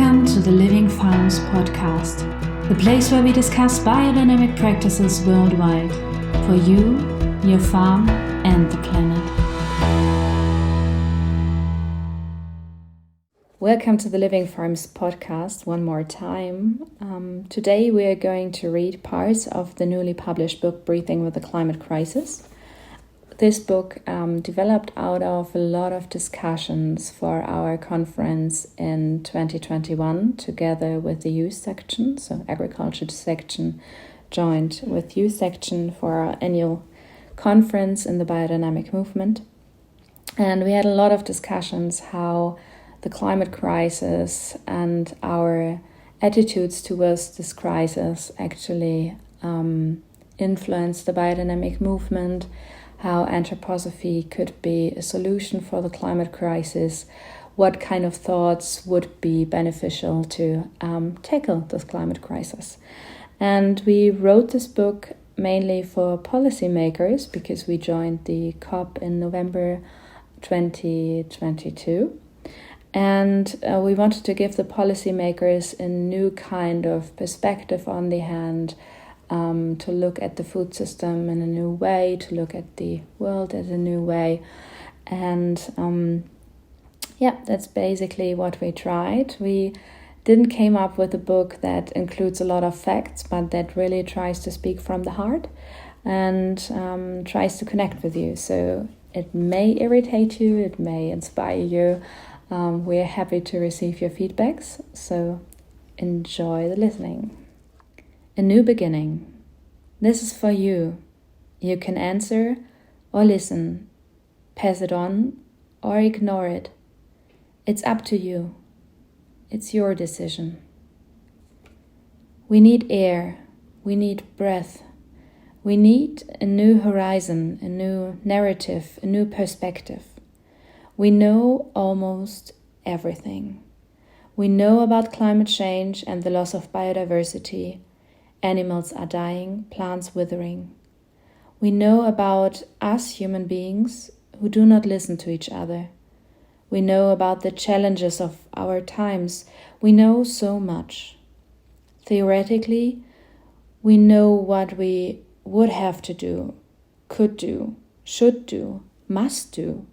Welcome to the Living Farms podcast, the place where we discuss biodynamic practices worldwide for you, your farm, and the planet. Welcome to the Living Farms podcast one more time. Today we are going to read parts of the newly published book, Breathing with the Climate Crisis. This book developed out of a lot of discussions for our conference in 2021 together with the youth section. So agriculture section joined with youth section for our annual conference in the biodynamic movement. And we had a lot of discussions how the climate crisis and our attitudes towards this crisis actually influence the biodynamic movement, how anthroposophy could be a solution for the climate crisis, what kind of thoughts would be beneficial to tackle this climate crisis. And we wrote this book mainly for policymakers because we joined the COP in November 2022. And we wanted to give the policymakers a new kind of perspective on the hand, to look at the food system in a new way, to look at the world in a new way. And that's basically what we tried. We didn't came up with a book that includes a lot of facts, but that really tries to speak from the heart and tries to connect with you. So it may irritate you, it may inspire you. We're happy to receive your feedbacks, so enjoy the listening. A new beginning. This is for you. You can answer or listen, pass it on or ignore it. It's up to you. It's your decision. We need air. We need breath. We need a new horizon, a new narrative, a new perspective. We know almost everything. We know about climate change and the loss of biodiversity. Animals are dying, plants withering. We know about us human beings who do not listen to each other. We know about the challenges of our times. We know so much. Theoretically, we know what we would have to do, could do, should do, must do.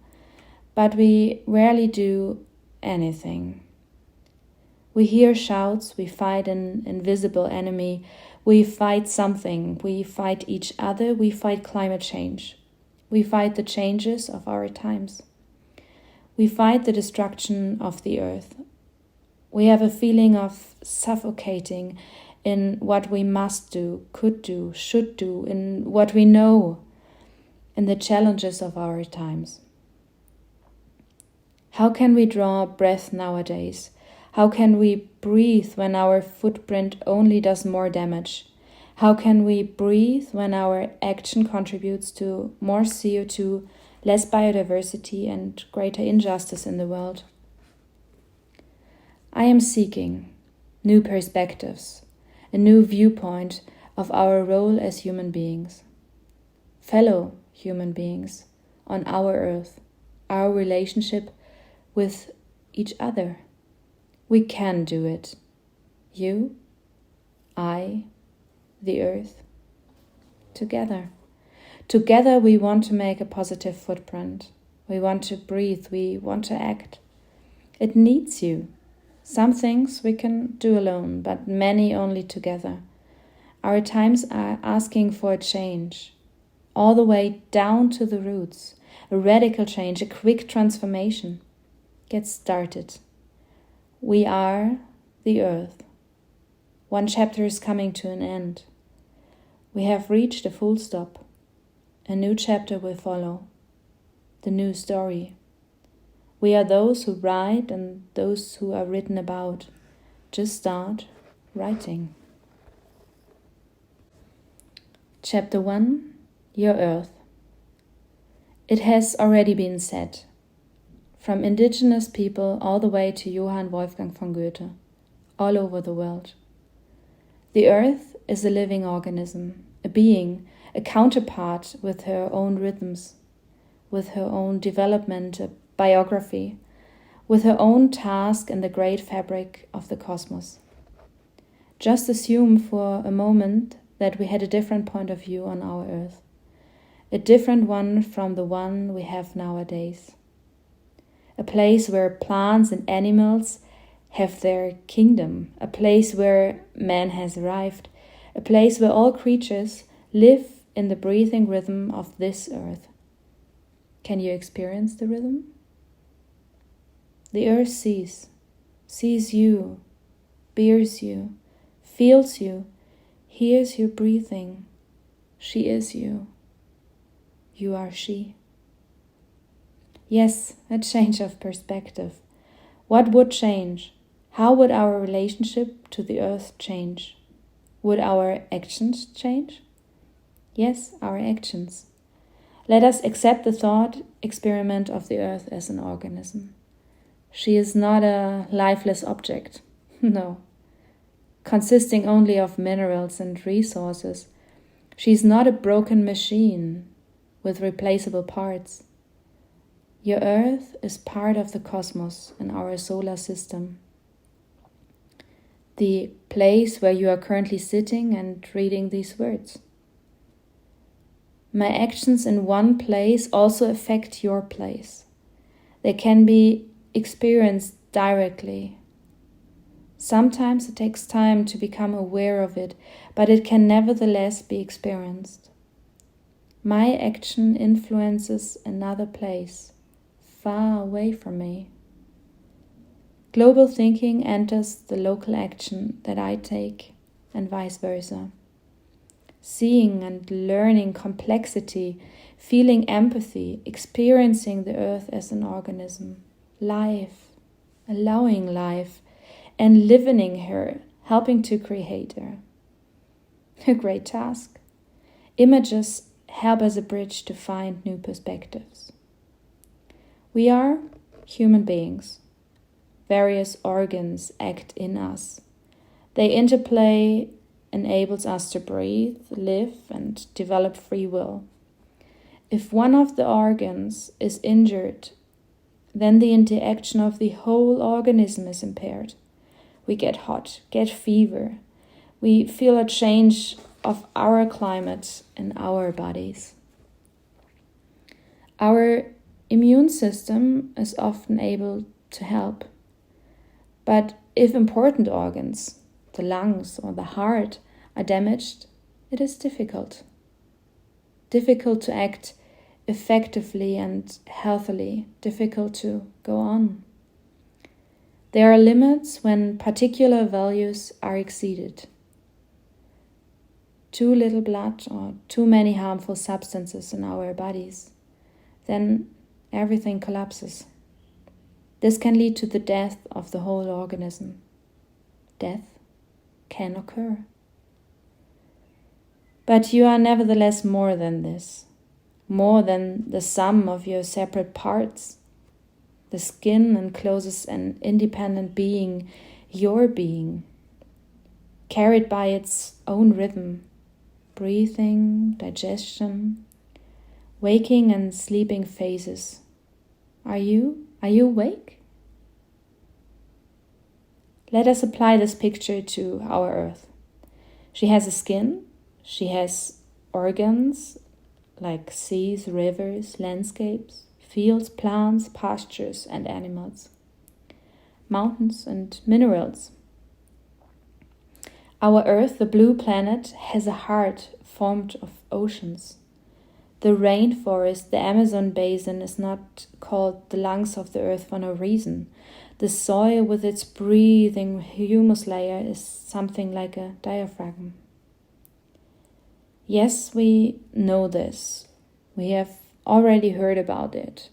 But we rarely do anything. We hear shouts, we fight an invisible enemy, we fight something, we fight each other, we fight climate change. We fight the changes of our times. We fight the destruction of the earth. We have a feeling of suffocating in what we must do, could do, should do, in what we know, in the challenges of our times. How can we draw breath nowadays? How can we breathe when our footprint only does more damage? How can we breathe when our action contributes to more CO2, less biodiversity, and greater injustice in the world? I am seeking new perspectives, a new viewpoint of our role as human beings, fellow human beings on our earth, our relationship with each other. We can do it. You, I, the earth. Together. Together we want to make a positive footprint. We want to breathe. We want to act. It needs you. Some things we can do alone, but many only together. Our times are asking for a change, all the way down to the roots. A radical change, a quick transformation. Get started. We are the earth. One chapter is coming to an end. We have reached a full stop. A new chapter will follow. The new story. We are those who write and those who are written about. Just start writing. Chapter 1. Your Earth. It has already been said. From indigenous people all the way to Johann Wolfgang von Goethe, all over the world. The earth is a living organism, a being, a counterpart with her own rhythms, with her own development, a biography, with her own task in the great fabric of the cosmos. Just assume for a moment that we had a different point of view on our Earth, a different one from the one we have nowadays. A place where plants and animals have their kingdom, a place where man has arrived, a place where all creatures live in the breathing rhythm of this earth. Can you experience the rhythm? The earth sees you, bears you, feels you, hears you breathing. She is you. You are she. Yes, a change of perspective. What would change? How would our relationship to the earth change? Would our actions change? Yes, our actions. Let us accept the thought experiment of the earth as an organism. She is not a lifeless object, no, consisting only of minerals and resources. She is not a broken machine with replaceable parts. Your earth is part of the cosmos and our solar system. The place where you are currently sitting and reading these words. My actions in one place also affect your place. They can be experienced directly. Sometimes it takes time to become aware of it, but it can nevertheless be experienced. My action influences another place, far away from me. Global thinking enters the local action that I take, and vice versa. Seeing and learning complexity, feeling empathy, experiencing the earth as an organism, life, allowing life, and living her, helping to create her. A great task. Images help as a bridge to find new perspectives. We are human beings. Various organs act in us. They interplay enables us to breathe, live, and develop free will. If one of the organs is injured, then the interaction of the whole organism is impaired. We get hot, get fever. We feel a change of our climate in our bodies. Our immune system is often able to help. But if important organs, the lungs or the heart, are damaged, it is difficult. Difficult to act effectively and healthily, difficult to go on. There are limits when particular values are exceeded. Too little blood or too many harmful substances in our bodies, then everything collapses. This can lead to the death of the whole organism. Death can occur. But you are nevertheless more than this, more than the sum of your separate parts. The skin encloses an independent being, your being, carried by its own rhythm, breathing, digestion, waking and sleeping phases. Are you awake? Let us apply this picture to our earth. She has a skin, she has organs like seas, rivers, landscapes, fields, plants, pastures, and animals, mountains and minerals. Our Earth, the blue planet, has a heart formed of oceans. The rainforest, the Amazon basin, is not called the lungs of the earth for no reason. The soil with its breathing humus layer is something like a diaphragm. Yes, we know this. We have already heard about it.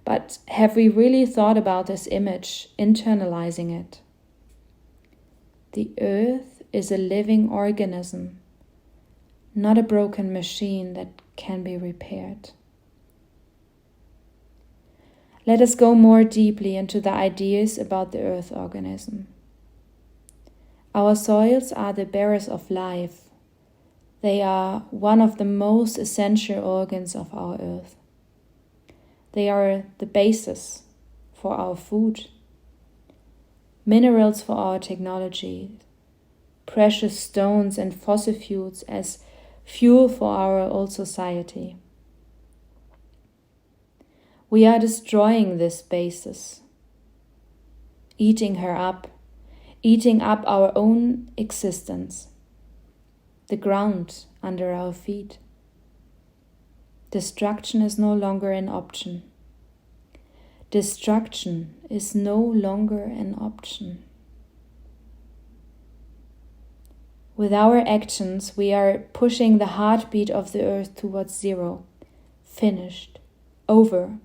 But have we really thought about this image, internalizing it? The earth is a living organism, not a broken machine that can be repaired. Let us go more deeply into the ideas about the earth organism. Our soils are the bearers of life. They are one of the most essential organs of our earth. They are the basis for our food, minerals for our technology, precious stones and fossil fuels as fuel for our old society. We are destroying this basis, eating her up, eating up our own existence, the ground under our feet. Destruction is no longer an option. Destruction is no longer an option. With our actions, we are pushing the heartbeat of the earth towards zero, finished, over,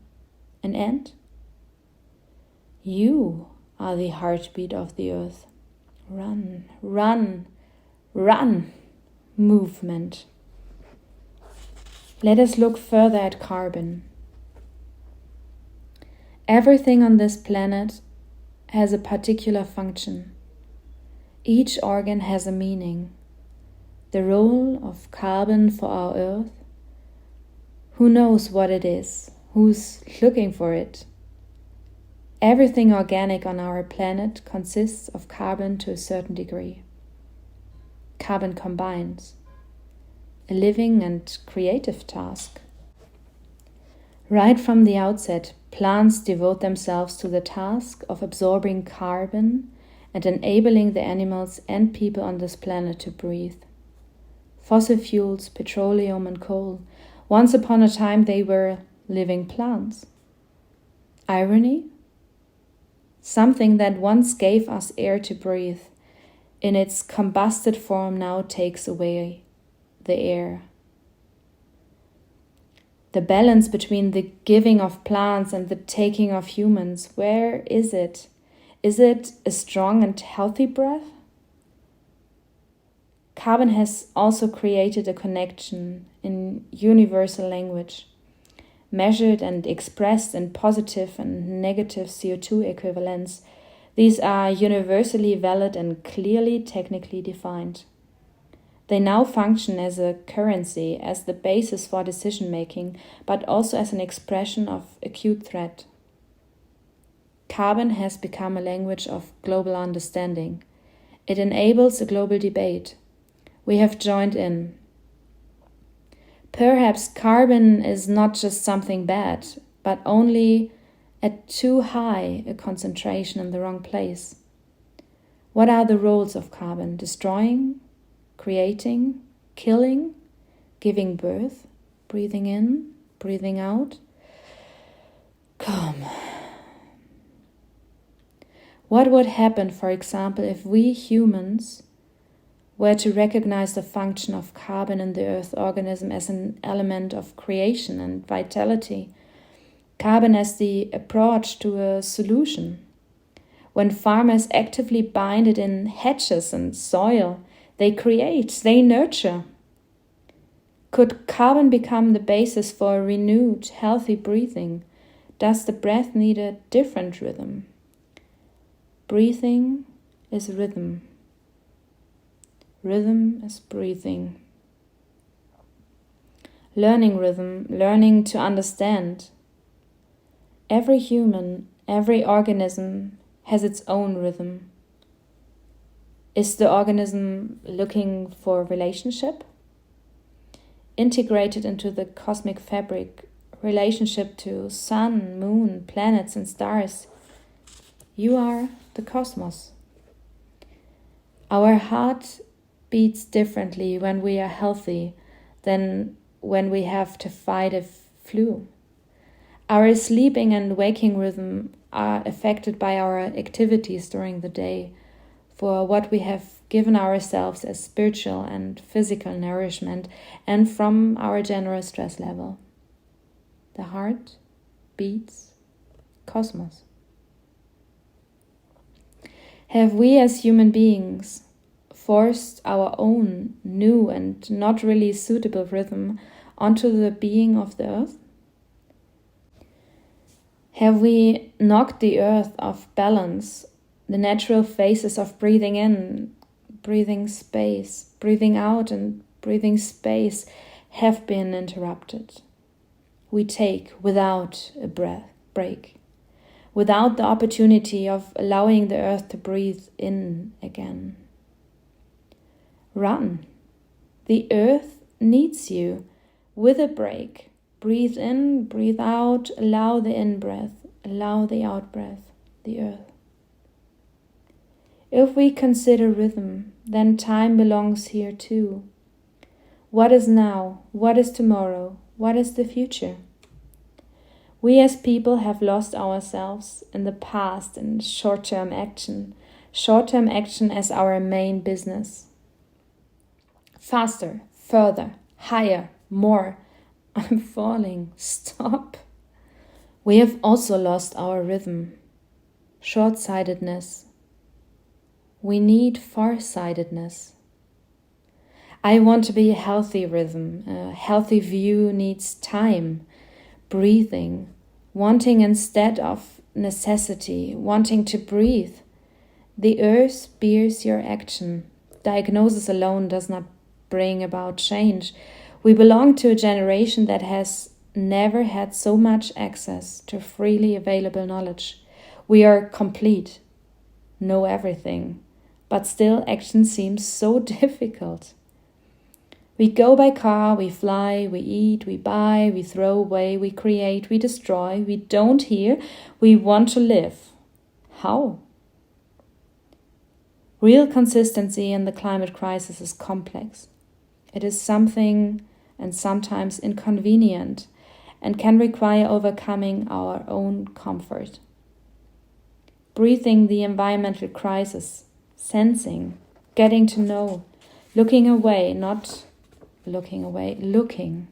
an end. You are the heartbeat of the earth. Run, run, run, movement. Let us look further at carbon. Everything on this planet has a particular function. Each organ has a meaning. The role of carbon for our earth, who knows what it is? Who's looking for it? Everything organic on our planet consists of carbon to a certain degree. Carbon combines. A living and creative task. Right from the outset, plants devote themselves to the task of absorbing carbon and enabling the animals and people on this planet to breathe. Fossil fuels, petroleum and coal, once upon a time they were living plants. Irony? Something that once gave us air to breathe, in its combusted form now takes away the air. The balance between the giving of plants and the taking of humans, where is it? Is it a strong and healthy breath? Carbon has also created a connection in universal language, measured and expressed in positive and negative CO2 equivalents. These are universally valid and clearly technically defined. They now function as a currency, as the basis for decision-making, but also as an expression of acute threat. Carbon has become a language of global understanding. It enables a global debate. We have joined in. Perhaps carbon is not just something bad, but only at too high a concentration in the wrong place. What are the roles of carbon? Destroying? Creating, killing, giving birth, breathing in, breathing out. Come. What would happen, for example, if we humans were to recognize the function of carbon in the earth organism as an element of creation and vitality? Carbon as the approach to a solution. When farmers actively bind it in hedges and soil, they create, they nurture. Could carbon become the basis for a renewed, healthy breathing? Does the breath need a different rhythm? Breathing is rhythm. Rhythm is breathing. Learning rhythm, learning to understand. Every human, every organism has its own rhythm. Is the organism looking for relationship? Integrated into the cosmic fabric, relationship to sun, moon, planets and stars. You are the cosmos. Our heart beats differently when we are healthy than when we have to fight a flu. Our sleeping and waking rhythm are affected by our activities during the day, for what we have given ourselves as spiritual and physical nourishment, and from our general stress level. The heart beats cosmos. Have we as human beings forced our own new and not really suitable rhythm onto the being of the earth? Have we knocked the earth off balance? The natural phases of breathing in, breathing space, breathing out and breathing space have been interrupted. We take without a break. without the opportunity of allowing the earth to breathe in again. Run. The earth needs you with a break. Breathe in, breathe out, allow the in-breath, allow the out-breath, the earth. If we consider rhythm, then time belongs here too. What is now? What is tomorrow? What is the future? We as people have lost ourselves in the past in short-term action as our main business. Faster, further, higher, more. I'm falling. Stop. We have also lost our rhythm. Short-sightedness. We need far-sightedness. I want to be a healthy rhythm. A healthy view needs time, breathing, wanting instead of necessity, wanting to breathe. The earth bears your action. Diagnosis alone does not bring about change. We belong to a generation that has never had so much access to freely available knowledge. We are complete, know everything, but still action seems so difficult. We go by car, we fly, we eat, we buy, we throw away, we create, we destroy, we don't hear, we want to live. How? Real consistency in the climate crisis is complex. It is something and sometimes inconvenient and can require overcoming our own comfort. Breathing the environmental crisis, sensing, getting to know, looking away, not looking away, looking.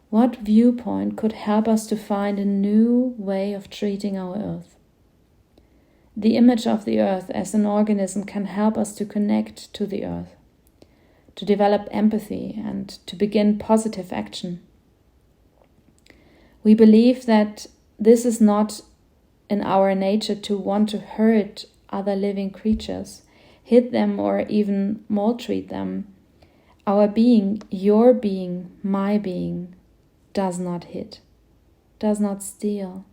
What viewpoint could help us to find a new way of treating our earth? The image of the earth as an organism can help us to connect to the earth, to develop empathy and to begin positive action. We believe that this is not in our nature to want to hurt other living creatures, hit them or even maltreat them. Our being, your being, my being, does not hit, does not steal,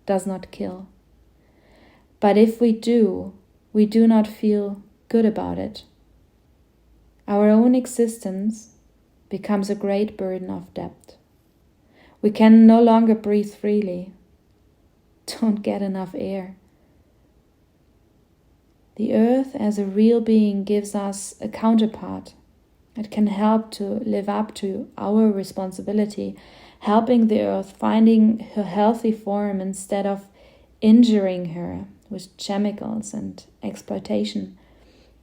does not kill. But if we do not feel good about it. Our own existence becomes a great burden of debt. We can no longer breathe freely, don't get enough air. The earth as a real being gives us a counterpart. It can help to live up to our responsibility, helping the earth finding her healthy form instead of injuring her with chemicals and exploitation,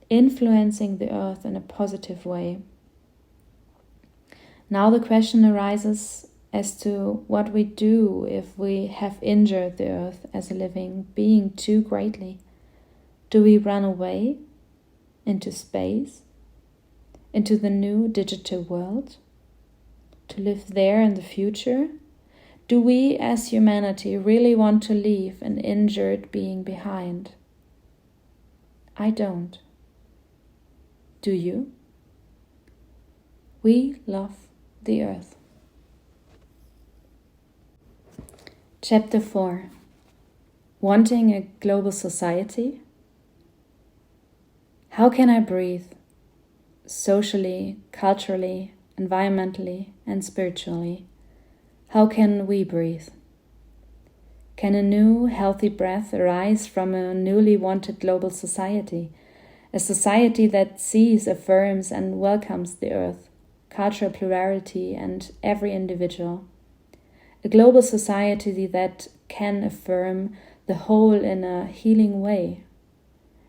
influencing the earth in a positive way. Now the question arises as to what we do if we have injured the earth as a living being too greatly. Do we run away into space, into the new digital world, to live there in the future? Do we as humanity really want to leave an injured being behind? I don't. Do you? We love the earth. Chapter 4. Wanting a global society? How can I breathe? Socially, culturally, environmentally, and spiritually. How can we breathe? Can a new, healthy breath arise from a newly wanted global society? A society that sees, affirms, and welcomes the earth, cultural plurality, and every individual. A global society that can affirm the whole in a healing way.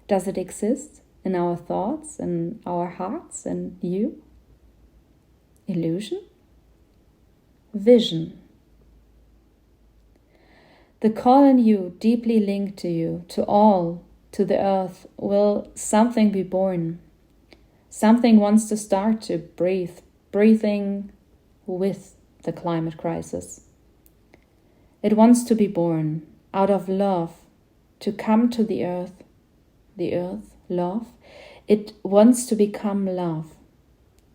Does it exist in our thoughts, in our hearts, and you? Illusion? Vision. The call in you, deeply linked to you, to all, to the earth, will something be born. Something wants to start to breathe, breathing with the climate crisis. It wants to be born out of love, to come to the earth, love. It wants to become love.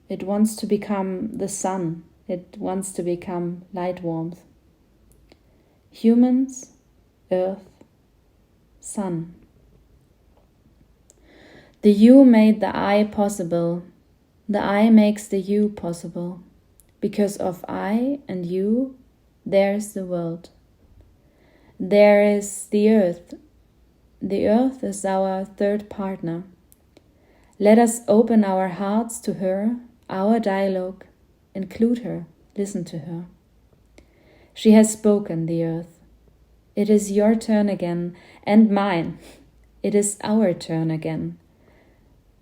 It wants to become the sun. It wants to become light warmth. humans, earth, sun. The you made the I possible. The I makes the you possible. Because of I and you, there's the world. There is the earth. The earth is our third partner. Let us open our hearts to her, our dialogue, include her, listen to her. She has spoken, the earth. It is your turn again, and mine. It is our turn again.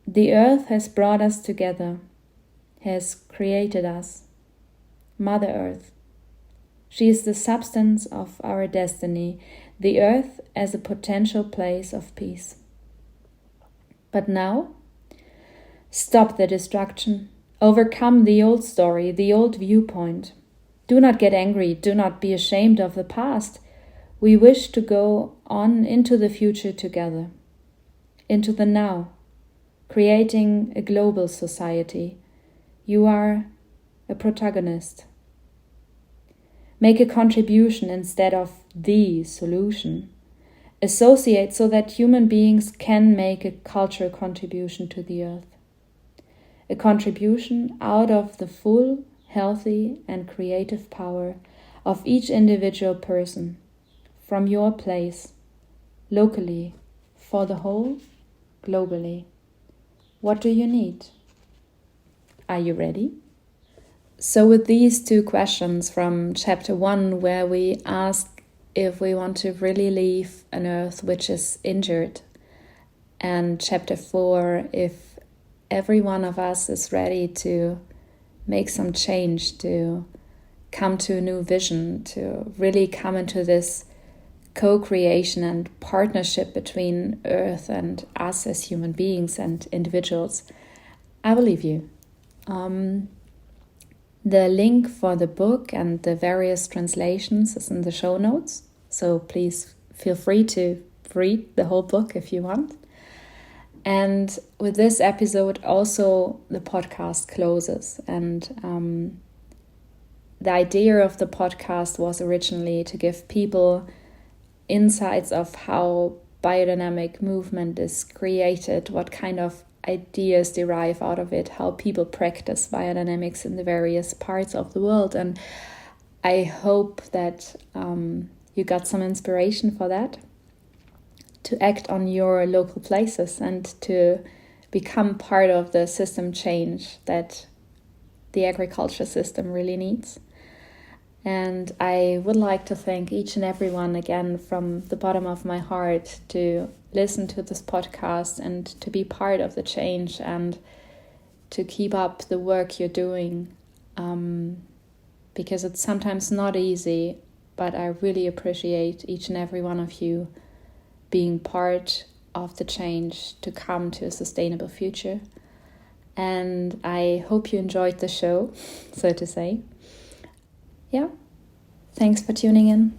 The earth has brought us together, has created us. Mother Earth. She is the substance of our destiny, the earth as a potential place of peace. But now, stop the destruction. Overcome the old story, the old viewpoint. Do not get angry, do not be ashamed of the past. We wish to go on into the future together, into the now, creating a global society. You are a protagonist. Make a contribution instead of the solution. Associate so that human beings can make a cultural contribution to the earth. A contribution out of the full, healthy and creative power of each individual person, from your place, locally, for the whole, globally. What do you need? Are you ready? So with these two questions from chapter 1, where we ask if we want to really leave an earth which is injured, and chapter 4, if every one of us is ready to make some change, to come to a new vision, to really come into this co-creation and partnership between earth and us as human beings and individuals, I will leave you. The link for the book and the various translations is in the show notes, so please feel free to read the whole book if you want. And with this episode, also the podcast closes. And the idea of the podcast was originally to give people insights of how biodynamic movement is created, what kind of ideas derive out of it, how people practice biodynamics in the various parts of the world. And I hope that you got some inspiration for that, to act on your local places and to become part of the system change that the agriculture system really needs. And I would like to thank each and everyone again from the bottom of my heart to listen to this podcast and to be part of the change and to keep up the work you're doing, because it's sometimes not easy, but I really appreciate each and every one of you being part of the change to come to a sustainable future. And I hope you enjoyed the show, so to say. Yeah, thanks for tuning in.